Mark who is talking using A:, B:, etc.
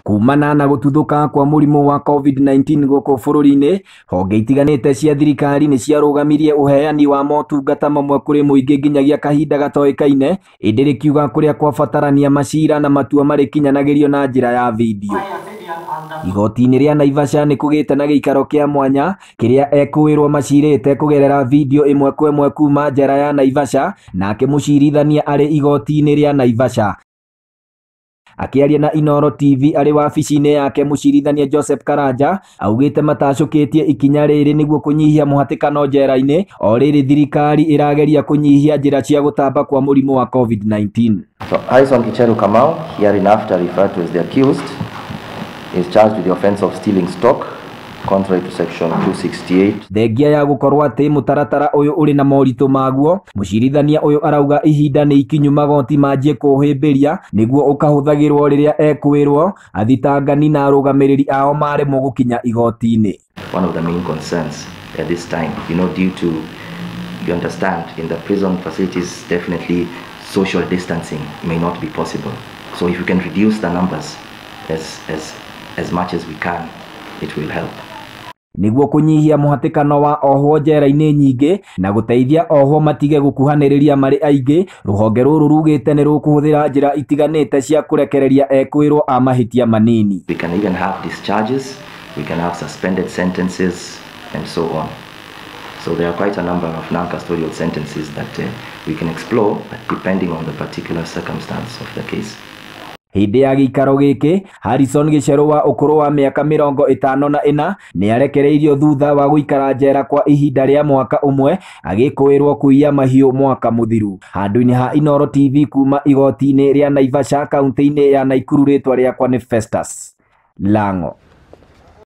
A: Kumana na gũtuthũka kwa mũrimũ wa COVID-19 gũkũ bũrũri-inĩ, honge itiganĩte cia thirikari nĩ ciarũgamirie ũheani wa motungata mamwe kũrĩ mũingĩ nginyagia kahinda gatoĩkaine, ĩndĩ rĩkiuga kũrĩa kwabatarania macira na matua marĩkinyanagĩrio na njĩra ya video. Igoti-inĩ rĩa Naivasha nĩ kũgĩte na gĩikaro kĩa mwanya kĩrĩa ekwĩrwo macirĩte kũgerera video ĩmwe kwa ĩmwe kuma njera ya Naivasha, nake mũcirithania arĩ igoti-inĩ rĩa Naivasha. Akĩaria na Inooro TV arĩ wabici-inĩ yake, mũcirithania Joseph Karanja augĩte matacũkĩtie ikinya rĩrĩ nĩguo kũnyihia mũhatĩkano njera-inĩ, o rĩrĩ thirikari ĩrageria kũnyihia njĩra cia gũtamba kwa mũrimũ wa COVID-19.
B: So Harrison Kicheru Kamau, hereinafter referred to as the accused, is charged with the offense of stealing stock contrary to section 268.
A: Thengia ya gũkorwo atĩ mũtaratara ũyũ ũrĩ na moritũ maguo, mũcirithania ũyũ arauga ihinda nĩ ikinyu magoti manjie kũhĩmbĩria nĩguo ũkahũthagĩrwo rĩrĩa ekwĩrwo athitangani na arũgamĩrĩri ao maremwo gũkinya igoti-inĩ.
B: One of the main concerns at this time, due to, you understand, in the prison facilities, definitely social distancing may not be possible. So if we can reduce the numbers as much as we can, it will help.
A: Nĩguo kũnyihia mũhatĩkano wa ohwo njera-inĩ nyingĩ na gũteithia ohwo matige gũkuhanĩrĩria marĩ aingĩ, rũhonge rũrũ rugĩte nĩ rũkũhũthĩra njĩra itiganĩte cia kũrekereria ekwĩrwo a mahĩtia manini.
B: We can even have discharges, we can have suspended sentences and so on. So there are quite a number of non-custodial sentences that we can explore depending on the particular circumstance of the case.
A: Hĩndĩ ya gĩikaro gĩkĩ, Harrison Kicheru wa ũkũrũ wa mĩaka 54 nĩ arekereirio thutha wa gũikara njera kwa ihinda rĩa mwaka ũmwe agĩkwĩrwo kũiya mahiũ mwaka mũthiru. Handũ-inĩ ha Inooro TV kuma igoti-inĩ rĩa Naivasha kaunti-inĩ ya Nakuru, rĩtwa rĩakwa nĩ Festus Lang'o.